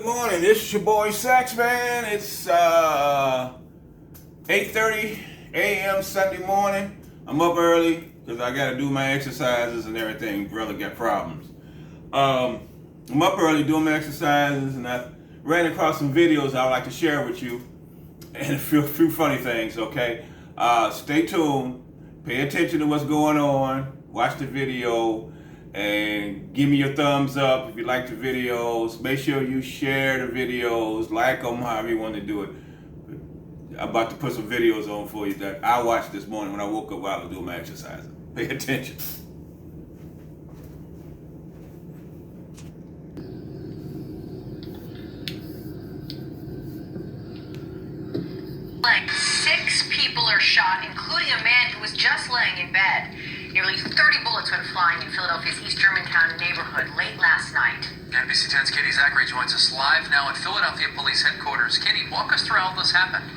Good morning. This is your boy Saxman. It's 8:30 a.m. Sunday morning. I'm up early because I got to do my exercises and everything. Brother got problems. I'm up early doing my exercises, and I ran across some videos I would like to share with you, and a few funny things. Okay, stay tuned. Pay attention to what's going on. Watch the video. And give me your thumbs up if you like the videos. Make sure you share the videos, like them, however you want to do it. I'm about to put some videos on for you that I watched this morning when I woke up while I was doing my exercise. Pay attention. Like 6 people are shot, including a man who was just laying in bed. Nearly 30 bullets went flying in Philadelphia's East Germantown neighborhood late last night. NBC 10's Katie Zachary joins us live now at Philadelphia Police Headquarters. Katie, walk us through how this happened.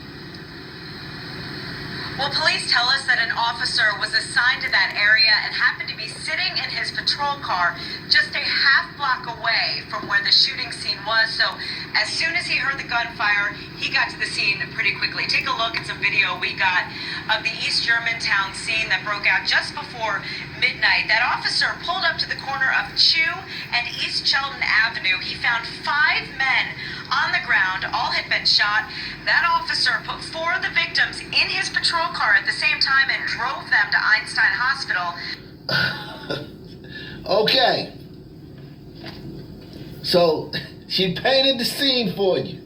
Well, police tell us that an officer was assigned to that area and happened to be sitting in his patrol car just a half block away from where the shooting scene was. So as soon as he heard the gunfire, he got to the scene pretty quickly. Take a look at some video we got of the East Germantown scene that broke out just before midnight. That officer pulled up to the corner of Chew and East Sheldon Avenue. He found 5 men on the ground. All had been shot. That officer put 4 of the victims in his patrol car at the same time and drove them to Einstein Hospital. Okay. So she painted the scene for you.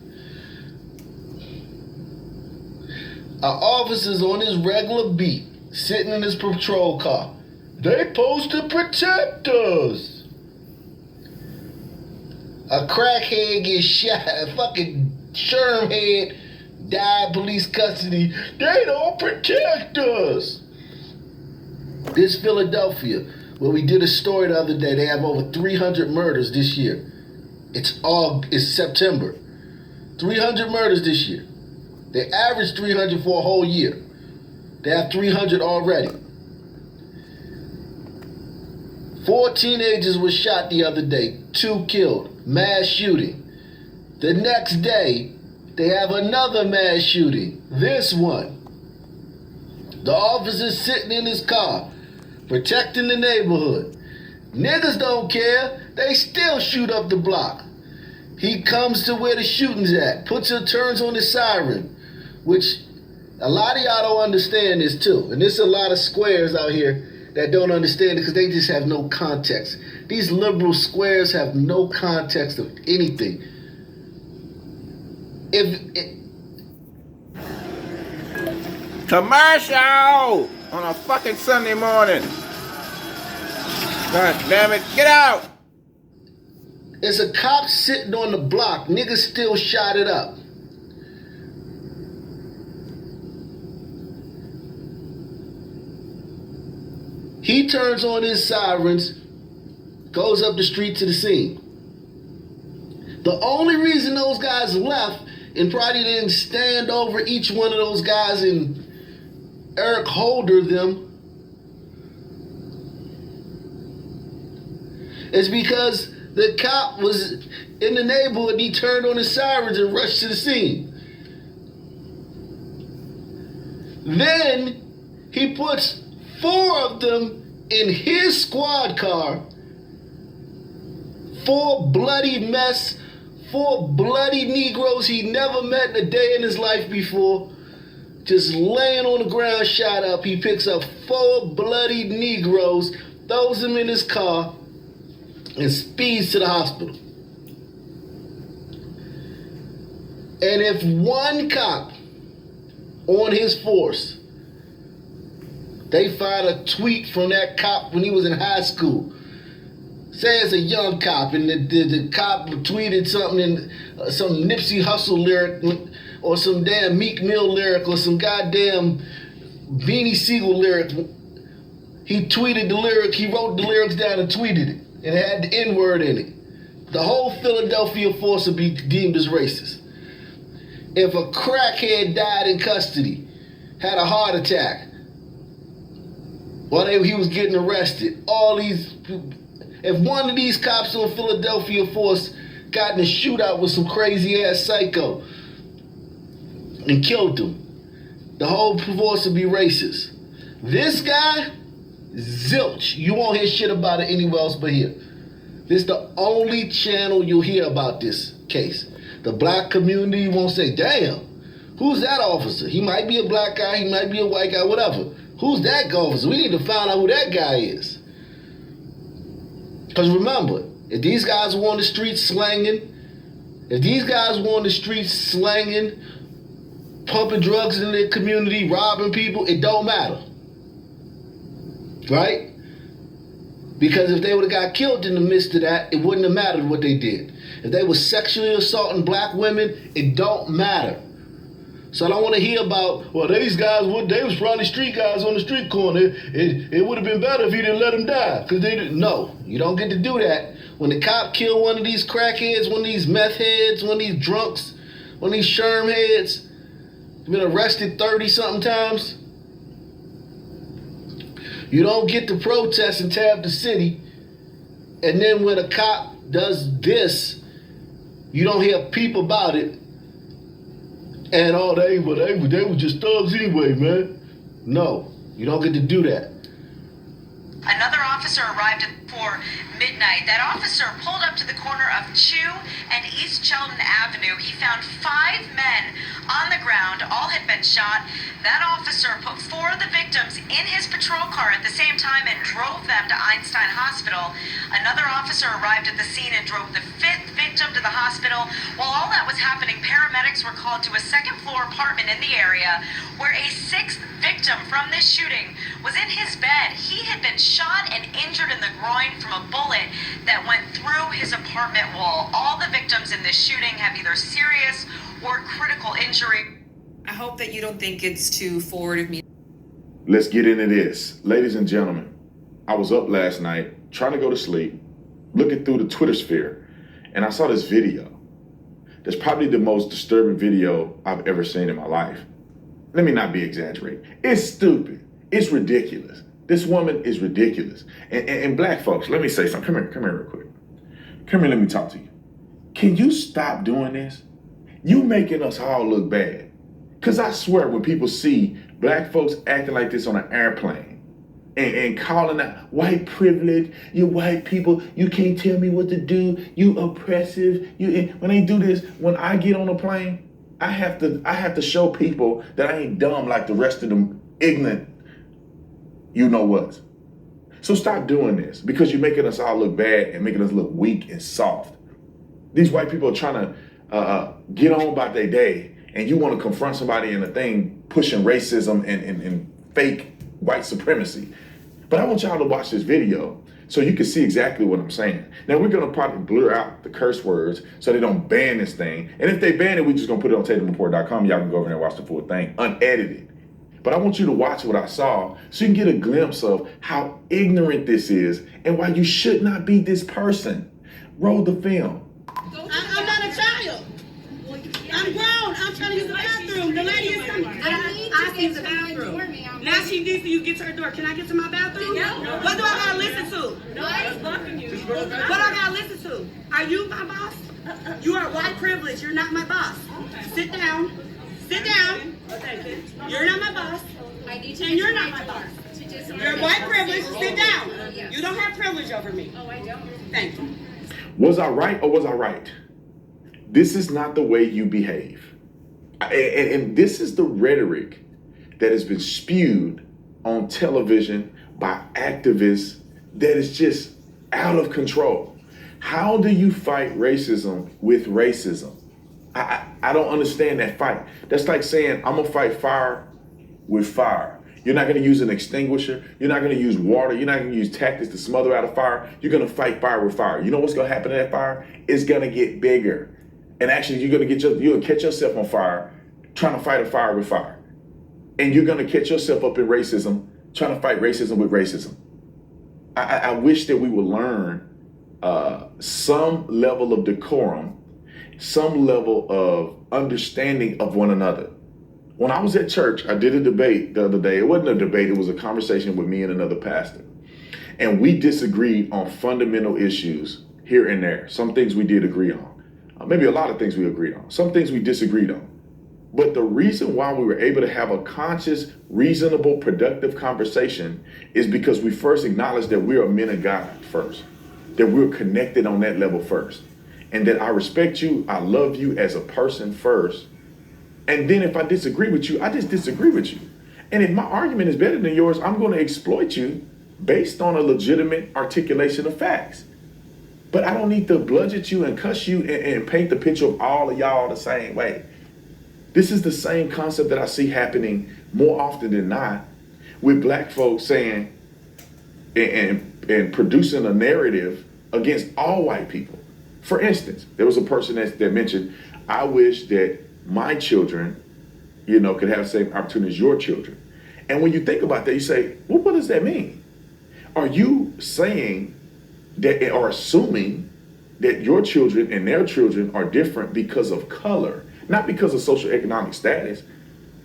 Our officer's on his regular beat, sitting in his patrol car. They supposed to protect us. A crackhead gets shot, a fucking sherm head died, police custody. They don't protect us. This Philadelphia, where we did a story the other day, they have over 300 murders this year. It's September. 300 murders this year. They average 300 for a whole year. They have 300 already. 4 teenagers were shot the other day, 2 killed. Mass shooting. The next day, they have another mass shooting. This one. The officer's sitting in his car, protecting the neighborhood. Niggas don't care. They still shoot up the block. He comes to where the shooting's at, turns on his siren, which a lot of y'all don't understand this too. And there's a lot of squares out here that don't understand it because they just have no context. These liberal squares have no context of anything. Commercial on a fucking Sunday morning. God damn it. Get out. There's a cop sitting on the block. Niggas still shot it up. He turns on his sirens, goes up the street to the scene. The only reason those guys left and probably didn't stand over each one of those guys and Eric Holder them is because the cop was in the neighborhood and he turned on his sirens and rushed to the scene. Then he puts 4 of them in his squad car. 4 bloody mess, 4 bloody Negroes he never met in a day in his life before, just laying on the ground shot up. He picks up 4 bloody Negroes, throws them in his car, and speeds to the hospital. And if one cop on his force, they find a tweet from that cop when he was in high school. Say it's a young cop, and the cop tweeted something in some Nipsey Hussle lyric, or some damn Meek Mill lyric, or some goddamn Beanie Siegel lyric. He tweeted the lyric, he wrote the lyrics down and tweeted it. And it had the N-word in it. The whole Philadelphia force would be deemed as racist. If a crackhead died in custody, had a heart attack, while he was getting arrested, if one of these cops on Philadelphia force got in a shootout with some crazy ass psycho and killed him. The whole force would be racist. This guy, zilch. You won't hear shit about it anywhere else but here. This is the only channel you'll hear about this case. The black community won't say, damn, who's that officer? He might be a black guy, he might be a white guy, whatever. Who's that officer? We need to find out who that guy is. Because remember, if these guys were on the streets slanging, pumping drugs in their community, robbing people, it don't matter. Right? Because if they would have got killed in the midst of that, it wouldn't have mattered what they did. If they were sexually assaulting black women, it don't matter. So I don't want to hear about, well, these guys, they was probably street guys on the street corner. It would have been better if he didn't let them die. Because they didn't. No, you don't get to do that. When the cop killed one of these crackheads, one of these meth heads, one of these drunks, one of these sherm heads, been arrested 30-something times. You don't get to protest and tear up the city, and then when a cop does this, you don't hear a peep about it. And they were just thugs anyway, man. No, you don't get to do that. Another officer arrived before midnight. That officer pulled up to the corner of Chew and East Sheldon Avenue. He found 5 men on the ground. All had been shot. That officer put 4 of the victims in his patrol car at the same time and drove them to Einstein Hospital. Another officer arrived at the scene and drove the 5th victim to the hospital. While all that was happening, paramedics were called to a second-floor apartment in the area where a 6th victim from this shooting was in his bed. He had been shot and injured in the groin from a bullet that went through his apartment wall. All the victims in this shooting have either serious or critical injury. I hope that you don't think it's too forward of me. Let's get into this. Ladies and gentlemen, I was up last night trying to go to sleep, looking through the Twitter sphere, and I saw this video. That's probably the most disturbing video I've ever seen in my life. Let me not be exaggerating. It's stupid. It's ridiculous. This woman is ridiculous. And black folks, let me say something. Come here real quick. Come here, let me talk to you. Can you stop doing this? You making us all look bad. Because I swear when people see black folks acting like this on an airplane and calling out white privilege, you white people, you can't tell me what to do, you oppressive. When they do this, when I get on a plane, I have to show people that I ain't dumb like the rest of them ignorant you know what. So stop doing this because you're making us all look bad and making us look weak and soft. These white people are trying to get on about their day, and you want to confront somebody in a thing pushing racism and fake white supremacy. But I want y'all to watch this video so you can see exactly what I'm saying. Now, we're going to probably blur out the curse words so they don't ban this thing. And if they ban it, we're just going to put it on TatumReport.com. Y'all can go over there and watch the full thing, unedited. But I want you to watch what I saw so you can get a glimpse of how ignorant this is and why you should not be this person. Roll the film. I'm not a child. I'm grown. I'm trying to use the bathroom. The lady is coming. I see the bathroom. Now she needs to get to her door. Can I get to my bathroom? No. What do I gotta listen to? Nobody's blocking you. What I gotta listen to? Are you my boss? You are white privilege. You're not my boss. Sit down. Sit down. You're not my boss. And you're not my boss. You're white privilege. Sit down. You don't have privilege over me. Oh, I don't. Thank you. Was I right or was I right? This is not the way you behave. And this is the rhetoric that has been spewed on television by activists that is just out of control. How do you fight racism with racism? I don't understand that fight. That's like saying, I'm gonna fight fire with fire. You're not gonna use an extinguisher. You're not gonna use water. You're not gonna use tactics to smother out a fire. You're gonna fight fire with fire. You know what's gonna happen to that fire? It's gonna get bigger. And actually, you're gonna catch yourself on fire trying to fight a fire with fire. And you're gonna catch yourself up in racism, trying to fight racism with racism. I wish that we would learn some level of decorum, some level of understanding of one another. When I was at church, I did a debate the other day. It wasn't a debate, it was a conversation with me and another pastor. And we disagreed on fundamental issues here and there. Some things we did agree on. Maybe a lot of things we agreed on. Some things we disagreed on. But the reason why we were able to have a conscious, reasonable, productive conversation is because we first acknowledged that we are men of God first, that we're connected on that level first, and that I respect you, I love you as a person first. And then if I disagree with you, I just disagree with you. And if my argument is better than yours, I'm going to exploit you based on a legitimate articulation of facts. But I don't need to bludgeon you and cuss you and paint the picture of all of y'all the same way. This is the same concept that I see happening more often than not with black folks saying and producing a narrative against all white people. For instance, there was a person that mentioned, I wish that my children, could have the same opportunity as your children. And when you think about that, you say, well, what does that mean? Are you saying that, or assuming that your children and their children are different because of color? Not because of socioeconomic status,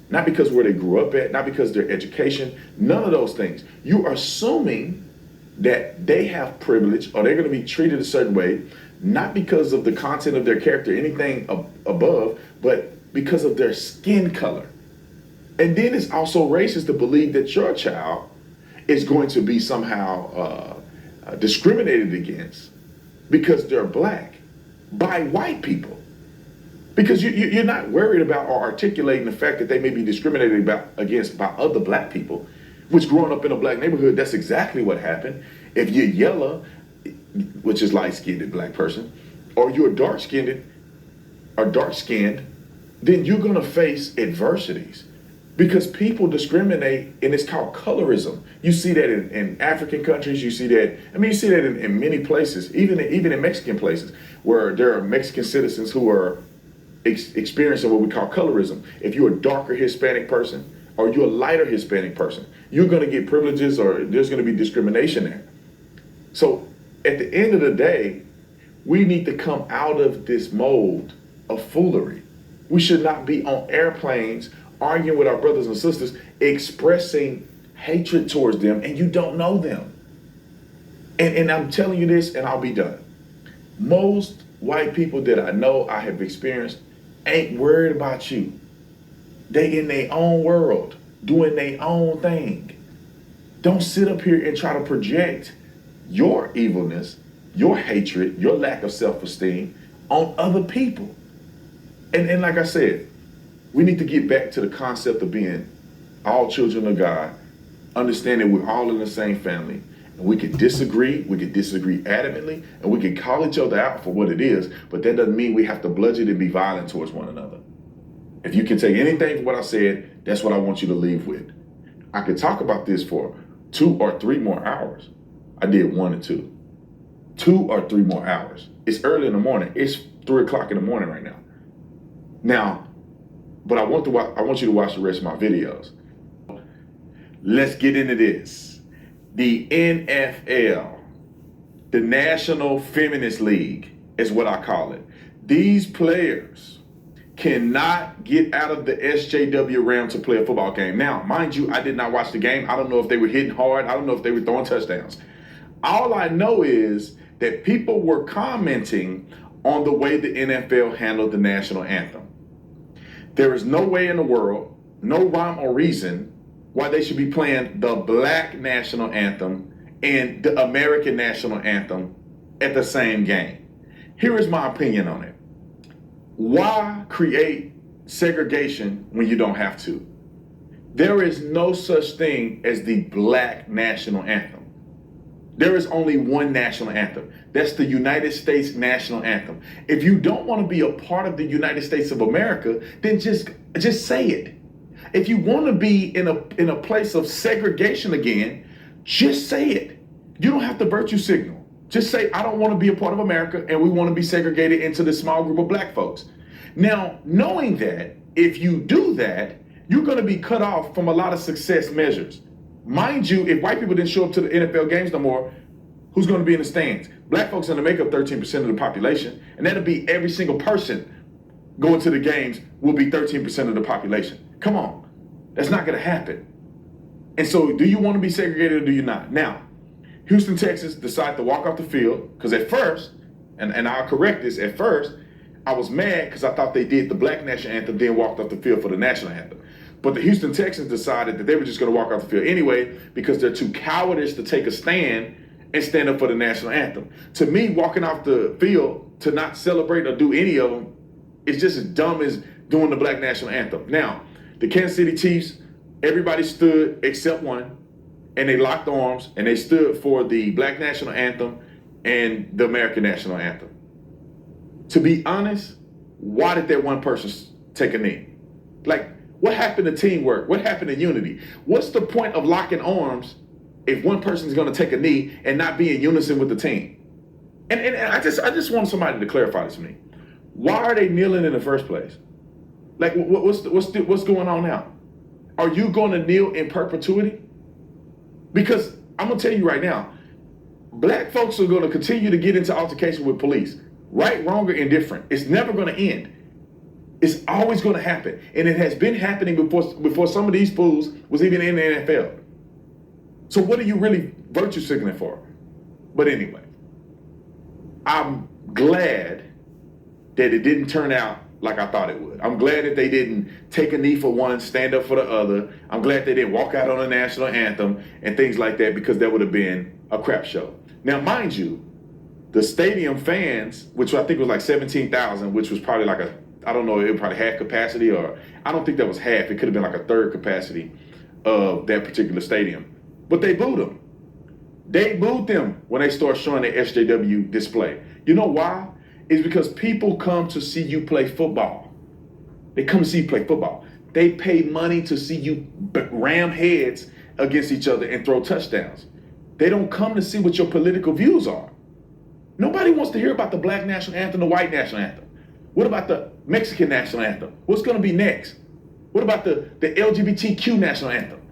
not because where they grew up at, not because of their education, none of those things. You are assuming that they have privilege or they're going to be treated a certain way, not because of the content of their character, anything above, but because of their skin color. And then it's also racist to believe that your child is going to be somehow discriminated against because they're black by white people. Because you're not worried about or articulating the fact that they may be discriminated against by other black people, which growing up in a black neighborhood, that's exactly what happened. If you're yellow, which is light-skinned black person, or you're dark-skinned, then you're gonna face adversities because people discriminate, and it's called colorism. You see that in African countries, you see that in many places, even in Mexican places, where there are Mexican citizens who are experiencing what we call colorism. If you're a darker Hispanic person or you're a lighter Hispanic person, you're going to get privileges or there's going to be discrimination there. So at the end of the day, we need to come out of this mold of foolery. We should not be on airplanes arguing with our brothers and sisters, expressing hatred towards them, and you don't know them. And I'm telling you this, and I'll be done. Most white people that I know, I have experienced, ain't worried about you. They in their own world, doing their own thing. Don't sit up here and try to project your evilness, your hatred, your lack of self-esteem on other people. And like I said, we need to get back to the concept of being all children of God, understanding we're all in the same family. And we can disagree adamantly, and we can call each other out for what it is, but that doesn't mean we have to bludgeon and be violent towards one another. If you can take anything from what I said, that's what I want you to leave with. I could talk about this for 2 or 3 more hours. I did 1 and 2. 2 or 3 more hours. It's early in the morning. It's 3 o'clock in the morning right now. Now, but I want you to watch the rest of my videos. Let's get into this. The NFL, the National Feminist League is what I call it. These players cannot get out of the SJW realm to play a football game. Now, mind you, I did not watch the game. I don't know if they were hitting hard. I don't know if they were throwing touchdowns. All I know is that people were commenting on the way the NFL handled the national anthem. There is no way in the world, no rhyme or reason, why they should be playing the black national anthem and the American national anthem at the same game. Here is my opinion on it. Why create segregation when you don't have to? There is no such thing as the black national anthem. There is only one national anthem. That's the United States national anthem. If you don't want to be a part of the United States of America, then just say it. If you want to be in a place of segregation again, just say it. You don't have to virtue signal. Just say, I don't want to be a part of America and we want to be segregated into this small group of black folks. Now, knowing that if you do that, you're going to be cut off from a lot of success measures. Mind you, if white people didn't show up to the NFL games no more, who's going to be in the stands? Black folks are going to make up 13% of the population, and that'll be every single person going to the games will be 13% of the population. Come on, that's not going to happen. And so do you want to be segregated or do you not? Now, Houston, Texas decided to walk off the field because at first, and I'll correct this, at first, I was mad because I thought they did the Black National Anthem, then walked off the field for the National Anthem. But the Houston Texans decided that they were just going to walk off the field anyway because they're too cowardice to take a stand and stand up for the National Anthem. To me, walking off the field to not celebrate or do any of them is just as dumb as doing the Black National Anthem. Now, the Kansas City Chiefs, everybody stood except one, and they locked arms, and they stood for the Black National Anthem and the American National Anthem. To be honest, why did that one person take a knee? Like, what happened to teamwork? What happened to unity? What's the point of locking arms if one person is going to take a knee and not be in unison with the team? And I just want somebody to clarify this to me. Why are they kneeling in the first place? Like, what's going on now? Are you going to kneel in perpetuity? Because I'm going to tell you right now, black folks are going to continue to get into altercation with police. Right, wrong, or indifferent. It's never going to end. It's always going to happen. And it has been happening before some of these fools was even in the NFL. So what are you really virtue signaling for? But anyway, I'm glad that it didn't turn out like I thought it would. I'm glad that they didn't take a knee for one, stand up for the other. I'm glad they didn't walk out on the national anthem and things like that, because that would have been a crap show. Now, mind you, the stadium fans, which I think was like 17,000, which was probably like I don't know, it was probably half capacity, or I don't think that was half. It could have been like a third capacity of that particular stadium. But they booed them. They booed them when they start showing the SJW display. You know why? It's because people come to see you play football. They come to see you play football. They pay money to see you ram heads against each other and throw touchdowns. They don't come to see what your political views are. Nobody wants to hear about the Black National Anthem, the White National Anthem. What about the Mexican National Anthem? What's going to be next? What about the LGBTQ National Anthem?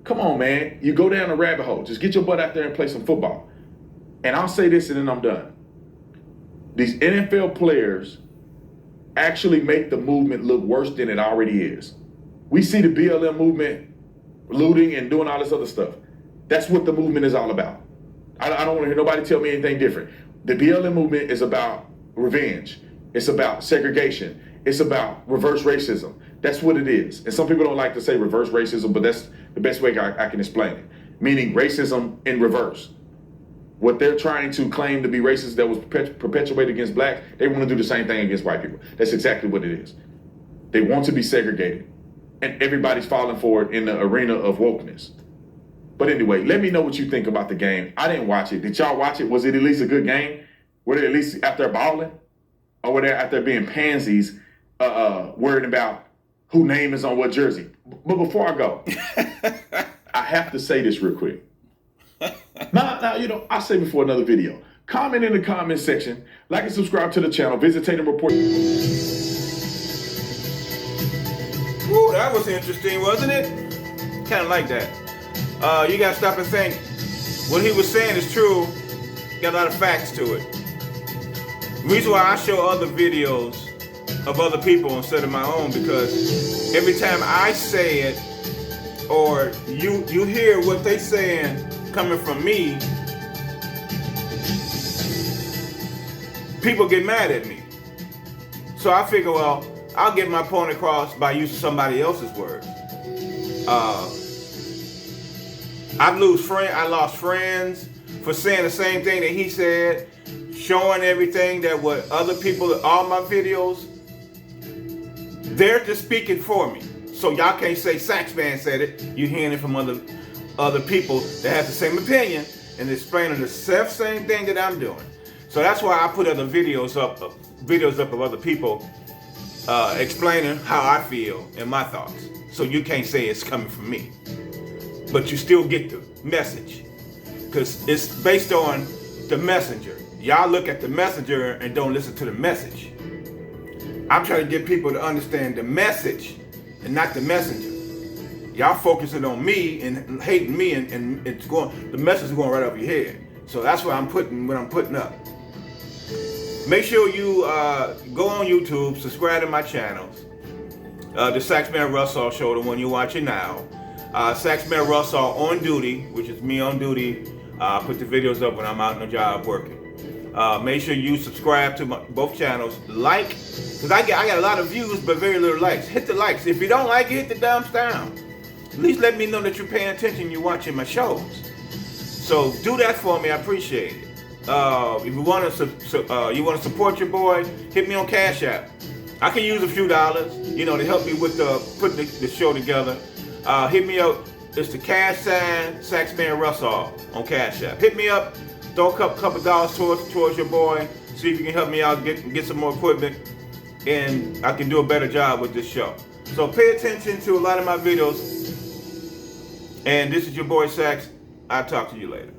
Come on, man. You go down a rabbit hole. Just get your butt out there and play some football. And I'll say this and then I'm done. These NFL players actually make the movement look worse than it already is. We see the BLM movement looting and doing all this other stuff. That's what the movement is all about. I don't want to hear nobody tell me anything different. The BLM movement is about revenge. It's about segregation. It's about reverse racism. That's what it is. And some people don't like to say reverse racism, but that's the best way I can explain it. Meaning racism in reverse. What they're trying to claim to be racist that was perpetuated against black, they want to do the same thing against white people. That's exactly what it is. They want to be segregated. And everybody's falling for it in the arena of wokeness. But anyway, let me know what you think about the game. I didn't watch it. Did y'all watch it? Was it at least a good game? Were they at least out there balling? Or were they out there being pansies, worried about who name is on what jersey? But before I go, I have to say this real quick. Now, I'll save it for another video. Comment in the comment section, like and subscribe to the channel, visit Tatum Report. Ooh, that was interesting, wasn't it? Kind of like that. You gotta stop and think. What he was saying is true. Got a lot of facts to it. The reason why I show other videos of other people instead of my own, because every time I say it, or you hear what they saying coming from me, people get mad at me. So I figure, well, I'll get my point across by using somebody else's words. I lost friends for saying the same thing that he said, showing everything that what other people, all my videos, they're just speaking for me. So y'all can't say Saxman said it. You're hearing it from other people that have the same opinion and explaining the same thing that I'm doing. So that's why I put other videos up of other people explaining how I feel and my thoughts. So you can't say it's coming from me. But you still get the message, because it's based on the messenger. Y'all look at the messenger and don't listen to the message. I'm trying to get people to understand the message and not the messenger. Y'all focusing on me and hating me, and it's going, the message is going right over your head. So that's what I'm putting up. Make sure you go on YouTube, subscribe to my channels. The Saxman Russaw Show, the one you're watching now. Saxman Russaw on duty, which is me on duty. Put the videos up when I'm out on the job working. Make sure you subscribe to both channels. Like, because I got a lot of views but very little likes. Hit the likes. If you don't like it, hit the thumbs down. At least let me know that you're paying attention, you're watching my shows. So do that for me, I appreciate it. If you want to support your boy, hit me on Cash App. I can use a few dollars, to help me with putting the show together. Hit me up. It's the cash sign Saxman Russaw on Cash App. Hit me up. Throw a couple dollars towards your boy. See if you can help me out get some more equipment, and I can do a better job with this show. So pay attention to a lot of my videos. And this is your boy Sax. I'll talk to you later.